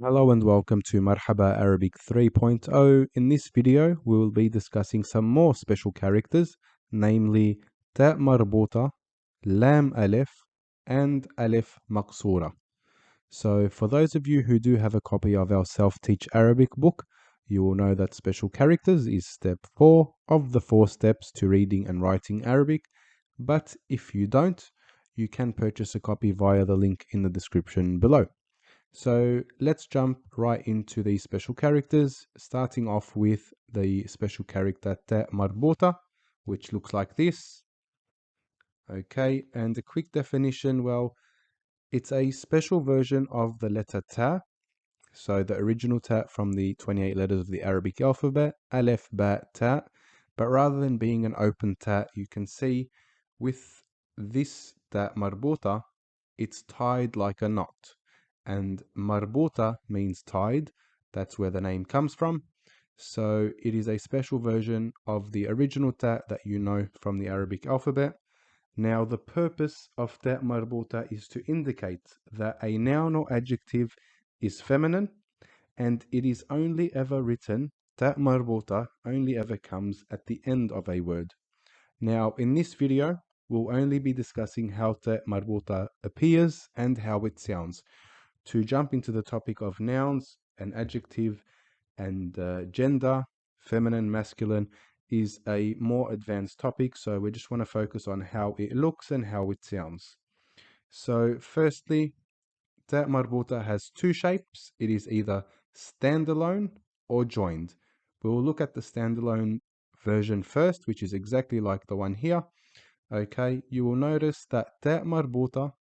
Hello and welcome to Marhaba Arabic 3.0. In this video, we will be discussing some more special characters, namely Ta Marbuta, Laam-Alif, and Alif Maqsuura. So for those of you who do have a copy of our Self-Teach Arabic book, you will know that special characters is step 4 of the 4 steps to reading and writing Arabic. But if you don't, you can purchase a copy via the link in the description below. So let's jump right into the special characters, starting off with the special character Ta Marbuta, which looks like this. Okay, and a quick definition, well, it's a special version of the letter Ta. So the original Ta from the 28 letters of the Arabic alphabet, Alef, Ba, Ta. But rather than being an open Ta, you can see with this Ta Marbuta, it's tied like a knot. And Marbuta means tied. That's where the name comes from. So it is a special version of the original Ta that you know from the Arabic alphabet. Now the purpose of Ta Marbuta is to indicate that a noun or adjective is feminine, and it is only ever written, Ta Marbuta only ever comes at the end of a word. Now in this video, we'll only be discussing how Ta Marbuta appears and how it sounds. To jump into the topic of nouns and adjective and gender, feminine, masculine, is a more advanced topic. So we just want to focus on how it looks and how it sounds. So firstly, Ta Marbuta has two shapes. It is either standalone or joined. We will look at the standalone version first, which is exactly like the one here. Okay, you will notice that Ta Marbuta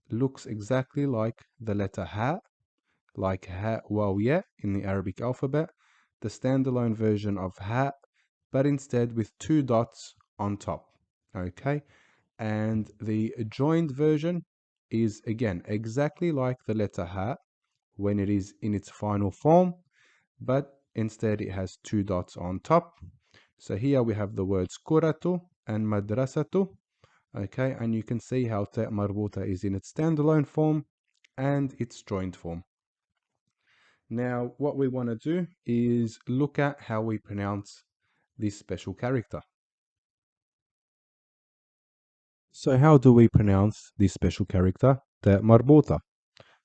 looks exactly like the letter Ha, like Ha, Waw, Ya in the Arabic alphabet, the standalone version of Ha, but instead with two dots on top. Okay, and the joined version is again exactly like the letter Ha when it is in its final form, but instead it has two dots on top. So here we have the words kuratu and madrasatu. Okay, and you can see how Ta Marbuta is in its standalone form and its joined form. Now, what we want to do is look at how we pronounce this special character. So how do we pronounce this special character, Ta Marbuta?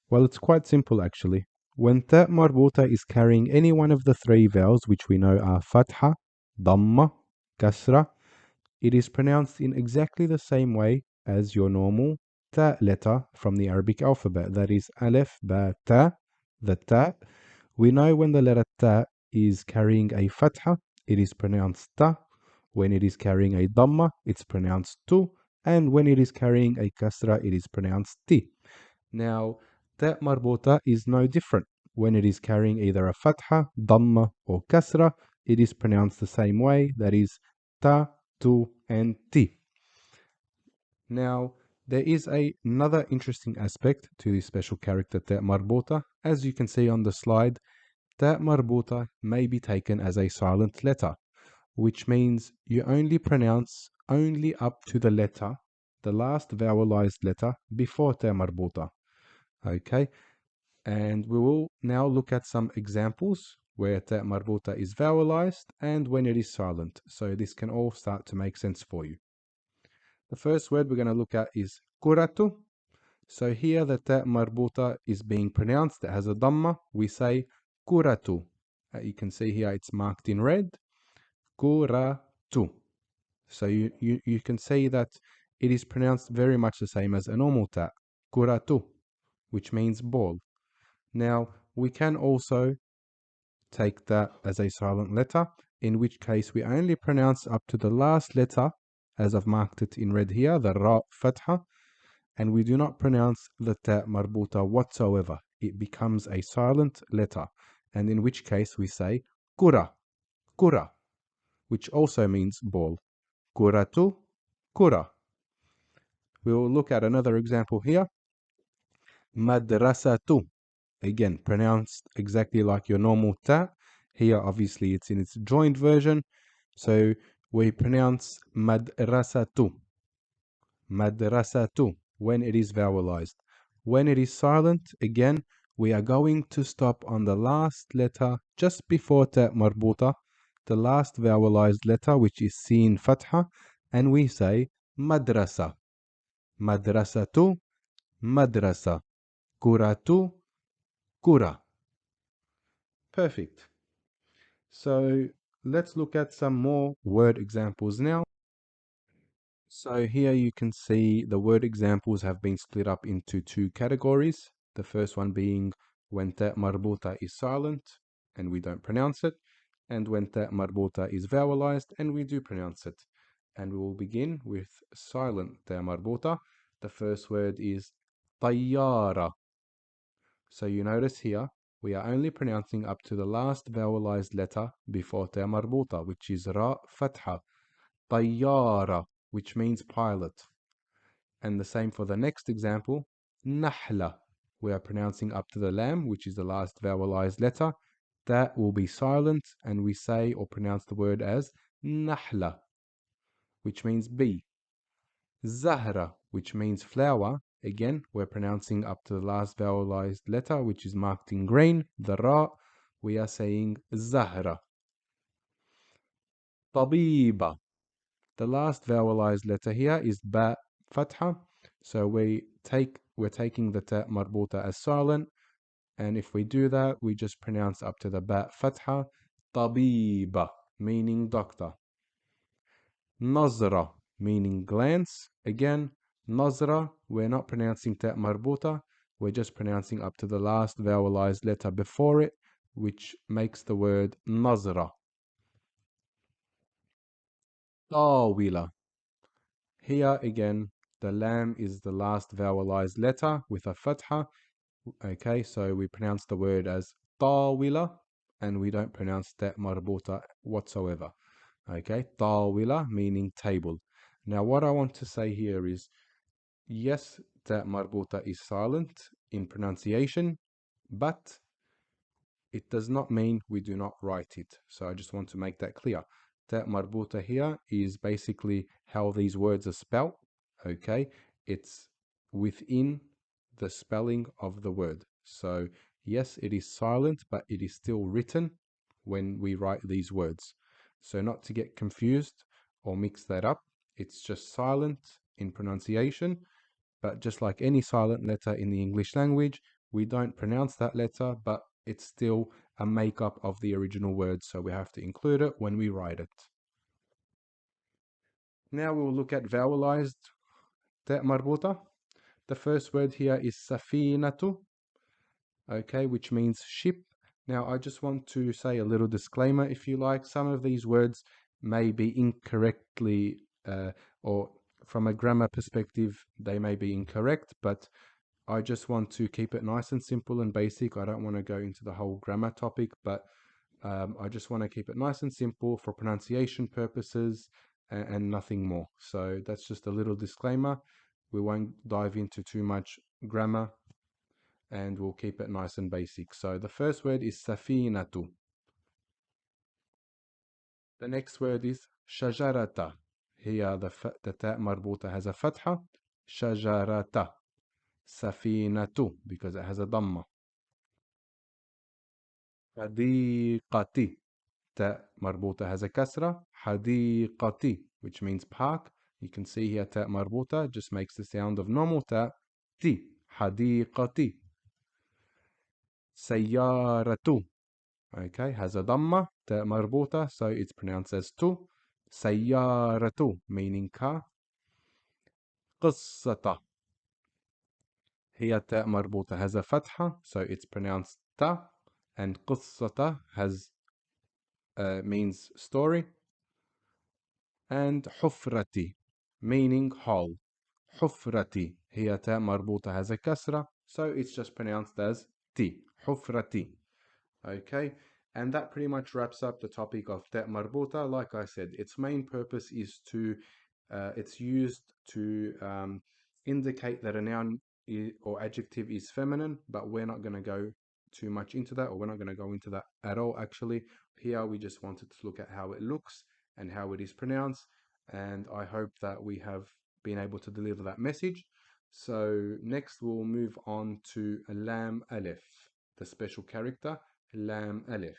Well, it's quite simple actually. When Ta Marbuta is carrying any one of the three vowels which we know are Fatha, Dhamma, Kasra, it is pronounced in exactly the same way as your normal Ta letter from the Arabic alphabet. That is Alef, Ba, Ta, the Ta. We know when the letter Ta is carrying a Fatha, it is pronounced Ta. When it is carrying a Dhamma, it's pronounced Tu. And when it is carrying a Kasra, it is pronounced Ti. Now, Ta Marbuta is no different. When it is carrying either a Fatha, Dhamma, or Kasra, it is pronounced the same way. That is Ta, Tu, and Ti. Now, there is another interesting aspect to this special character Ta Marbuta. As you can see on the slide, Ta Marbuta may be taken as a silent letter, which means you only pronounce only up to the letter, the last vowelized letter before Ta Marbuta. Okay, and we will now look at some examples where Ta Marbuta is vowelized and when it is silent. So this can all start to make sense for you. The first word we're going to look at is kuratu. So here the Ta Marbuta is being pronounced. It has a Dhamma. We say kuratu. You can see here it's marked in red. Kuratu. So you can see that it is pronounced very much the same as a normal Ta. Kuratu, which means ball. Now, we can also take that as a silent letter, in which case we only pronounce up to the last letter, as I've marked it in red here, the Ra Fatha, and we do not pronounce the Ta Marbuta whatsoever. It becomes a silent letter, and in which case we say Kura, Kura, which also means ball. Kuratu, Kura. We will look at another example here. Madrasatu. Again, pronounced exactly like your normal Ta. Here, obviously, it's in its joined version. So we pronounce madrasatu. Madrasatu when it is vowelized. When it is silent, again, we are going to stop on the last letter just before ta marbuta, the last vowelized letter, which is seen fatha, and we say madrasa. Madrasatu, madrasa. Kuratu, kura. Perfect. So let's look at some more word examples now. So here you can see the word examples have been split up into two categories. The first one being when ta marbuta is silent and we don't pronounce it, and when ta marbuta is vowelized and we do pronounce it. And we will begin with silent ta marbuta. The first word is tayyara. So you notice here, we are only pronouncing up to the last vowelized letter before ta marbuta, which is ra fatha. Tayyara, which means pilot. And the same for the next example, nahla. We are pronouncing up to the lam, which is the last vowelized letter. That will be silent, and we say or pronounce the word as nahla, which means bee. Zahra, which means flower. Again, we're pronouncing up to the last vowelized letter, which is marked in green, the ra. We are saying Zahra. Tabiba. The last vowelized letter here is ba fatha. So we're taking the ta marbuta as silent. And if we do that, we just pronounce up to the ba fatha. Tabiba, meaning doctor. Nazra, meaning glance. Again, Nazra, we're not pronouncing ta marbuta. We're just pronouncing up to the last vowelized letter before it, which makes the word Nazra. Tawila. Here again, the lam is the last vowelized letter with a fatha. Okay, so we pronounce the word as tawila, and we don't pronounce ta marbuta whatsoever. Okay, tawila meaning table. Now, what I want to say here is, yes, ta marbuta is silent in pronunciation, but it does not mean we do not write it. So I just want to make that clear. Ta marbuta here is basically how these words are spelt. Okay, it's within the spelling of the word. So yes, it is silent, but it is still written when we write these words. So not to get confused or mix that up, it's just silent in pronunciation, but just like any silent letter in the English language, we don't pronounce that letter, but it's still a makeup of the original word, so we have to include it when we write it. Now we'll look at vowelized ta marbuta. The first word here is safinatu, okay, which means ship. Now I just want to say a little disclaimer, if you like. Some of these words may be incorrectly or from a grammar perspective, they may be incorrect, but I just want to keep it nice and simple and basic. I don't want to go into the whole grammar topic, but I just want to keep it nice and simple for pronunciation purposes and nothing more. So that's just a little disclaimer. We won't dive into too much grammar and we'll keep it nice and basic. So the first word is safinatu. The next word is shajarata. Here the ta marbuta has a fatha. Shajarata. Safinatu, because it has a dhamma. حديقتي. Ta marbuta has a kasra. حديقتي, which means park. You can see here ta marbuta just makes the sound of normal ta. Ti. حديقتي. سيارة. Okay, has a dhamma, ta marbuta, so it's pronounced as tu. سيارة, meaning car. قصة. Here ta marbuta has a fatha, so it's pronounced ta. And قصة has means story. And حفرتي, meaning hole. حفرتي. Here ta marbuta has a kasra, so it's just pronounced as ti. حفرتي. Okay, and that pretty much wraps up the topic of ta marbuta. Like I said, its main purpose is to, it's used to indicate that a noun or adjective is feminine, but we're not going to go too much into that, or we're not going to go into that at all actually. Here we just wanted to look at how it looks and how it is pronounced, and I hope that we have been able to deliver that message. So next we'll move on to Laam-Alif. the special character Laam-Alif.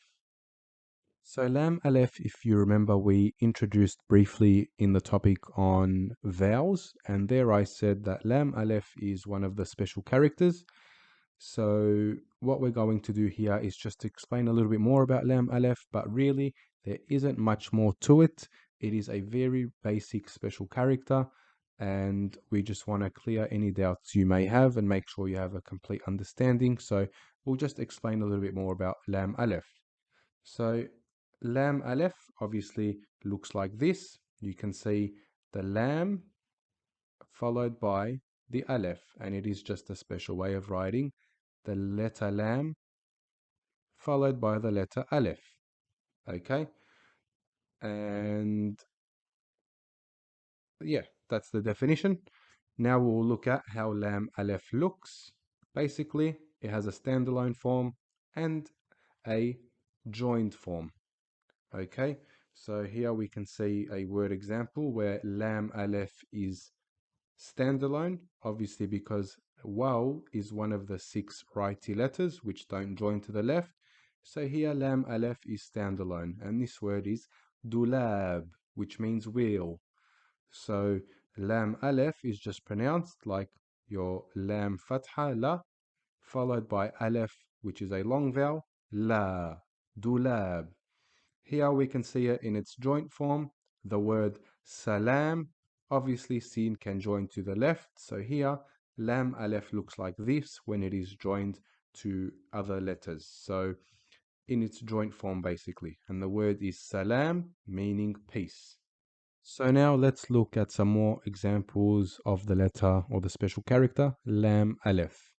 So Laam-Alif, if you remember, we introduced briefly in the topic on vowels, and there I said that Laam-Alif is one of the special characters. So what we're going to do here is just to explain a little bit more about Laam-Alif, but really there isn't much more to it. It is a very basic special character, and we just want to clear any doubts you may have and make sure you have a complete understanding. So we'll just explain a little bit more about Laam-Alif. So Laam-Alif obviously looks like this. You can see the Lam followed by the Aleph, and it is just a special way of writing the letter Lam followed by the letter Aleph. Okay, and yeah, that's the definition. Now we'll look at how Laam-Alif looks. Basically, it has a standalone form and a joined form. Okay, so here we can see a word example where Laam-Alif is standalone, obviously because waw is one of the 6 righty letters which don't join to the left. So here Laam-Alif is standalone, and this word is dulab, which means wheel. So Laam-Alif is just pronounced like your Lam Fatha La, followed by Aleph, which is a long vowel, La, dulab. Here we can see it in its joint form. The word salam, obviously seen can join to the left. So here, Laam-Alif looks like this when it is joined to other letters. So in its joint form basically. And the word is salam, meaning peace. So now let's look at some more examples of the letter or the special character, Laam-Alif.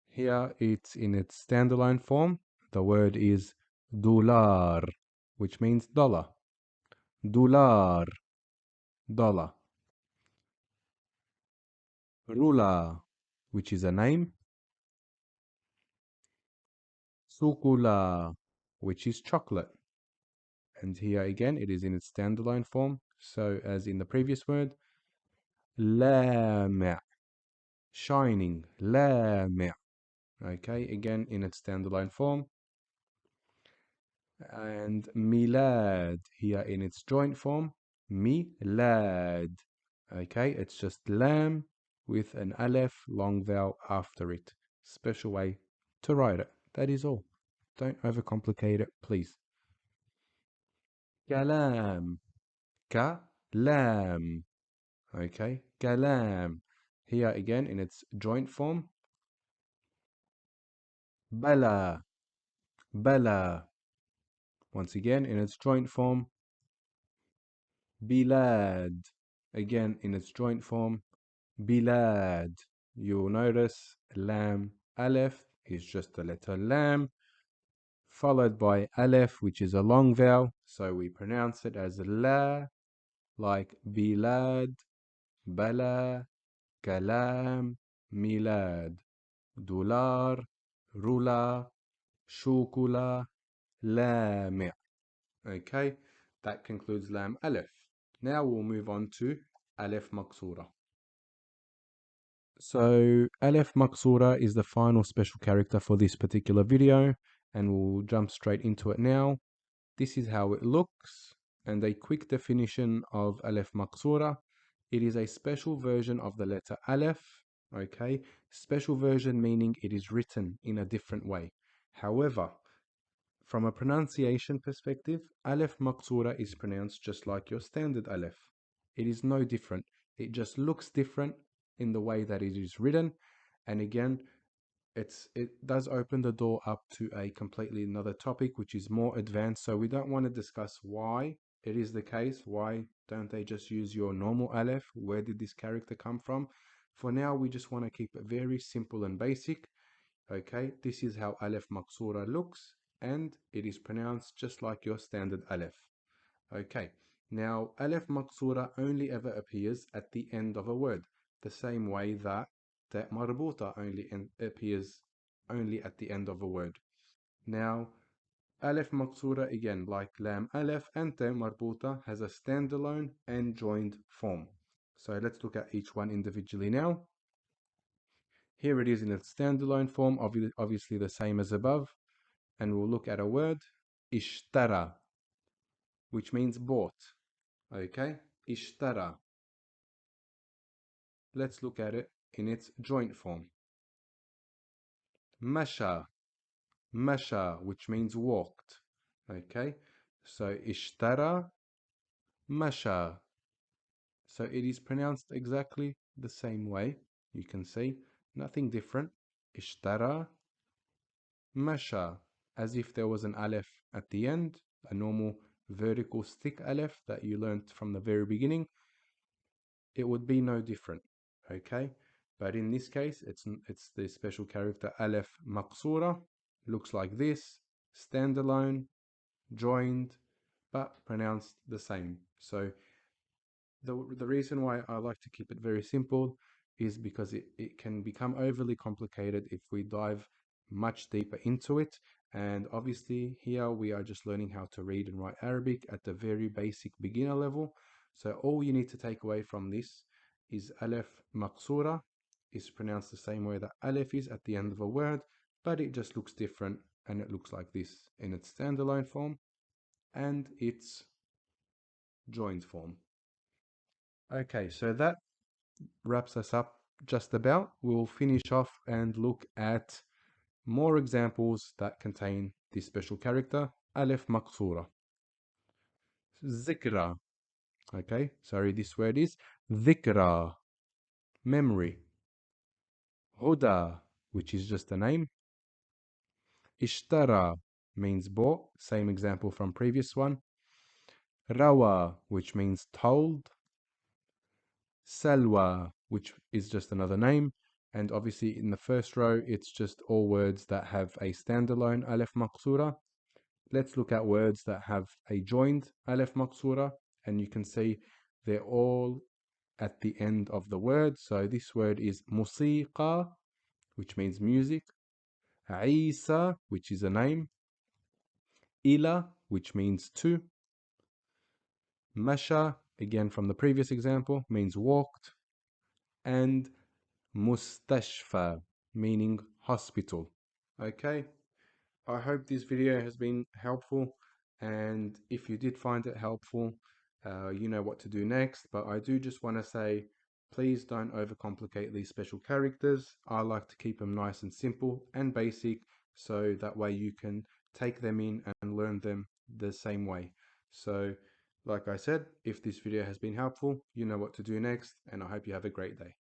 Here it's in its standalone form. The word is dular, which means dollar. Dular, dollar. Rula, which is a name. Sukula, which is chocolate. And here again, it is in its standalone form. So as in the previous word, lama, shining, lama. Okay, again in its standalone form. And milad, here in its joint form, milad. Okay, it's just lam with an aleph long vowel after it. Special way to write it. That is all. Don't overcomplicate it, please. Kalam, kalam. Okay, kalam. Here again in its joint form, bala, bala. Once again in its joint form, bilad. Again in its joint form, bilad. You'll notice lam aleph is just the letter lam, followed by aleph, which is a long vowel, so we pronounce it as la, like bilad, bala, kalam, milad, dular, rula, shukula, lami'. Okay, that concludes lam aleph. Now we'll move on to Alif Maqsuura. So Alif Maqsuura is the final special character for this particular video, and we'll jump straight into it now. This is how it looks, and a quick definition of Alif Maqsuura. It is a special version of the letter Aleph, okay? Special version meaning it is written in a different way. However, from a pronunciation perspective, Aleph Maqsuura is pronounced just like your standard Aleph. It is no different. It just looks different in the way that it is written. And again, it does open the door up to a completely another topic, which is more advanced. So we don't want to discuss why it is the case. Why don't they just use your normal Aleph? Where did this character come from? For now, we just want to keep it very simple and basic. Okay, this is how Aleph Maqsuura looks, and it is pronounced just like your standard Aleph. Okay, now Aleph Maqsuura only ever appears at the end of a word, the same way that Marbuuta only appears only at the end of a word. Now, Aleph Maqsuura again, like Laam-Alif and Marbuuta, has a standalone and joined form. So let's look at each one individually now. Here it is in its standalone form, obviously the same as above. And we'll look at a word, ishtara, which means bought. Okay, ishtara. Let's look at it in its joint form. Masha, masha, which means walked. Okay, so ishtara, masha. So it is pronounced exactly the same way. You can see nothing different. Ishtara, masha, as if there was an aleph at the end, a normal vertical stick aleph that you learnt from the very beginning. It would be no different, okay? But in this case, it's the special character Alif Maqsuura. Looks like this, standalone, joined, but pronounced the same. So the reason why I like to keep it very simple is because it can become overly complicated if we dive much deeper into it. And obviously here we are just learning how to read and write Arabic at the very basic beginner level. So all you need to take away from this is Alif Maqsura is pronounced the same way that Alif is at the end of a word, but it just looks different, and it looks like this in its standalone form and its joined form. Okay, so that wraps us up just about. We'll finish off and look at more examples that contain this special character, Alif Maqsura. Zikra. Okay, sorry, this word is Dhikra, memory. Huda, which is just a name. Ishtara means bought, same example from previous one. Rawa, which means told. Salwa, which is just another name. And obviously in the first row, it's just all words that have a standalone Alif Maqsura. Let's look at words that have a joined Alif Maqsura, and you can see they're all at the end of the word. So this word is musiqa, which means music. Isa, which is a name. Ila, which means to. Masha, again from the previous example, means walked. And mustashfa, meaning hospital. Okay, I hope this video has been helpful, and if you did find it helpful, you know what to do next. But I do just want to say, please don't overcomplicate these special characters. I like to keep them nice and simple and basic, so that way you can take them in and learn them the same way. So like I said, if this video has been helpful, you know what to do next, and I hope you have a great day.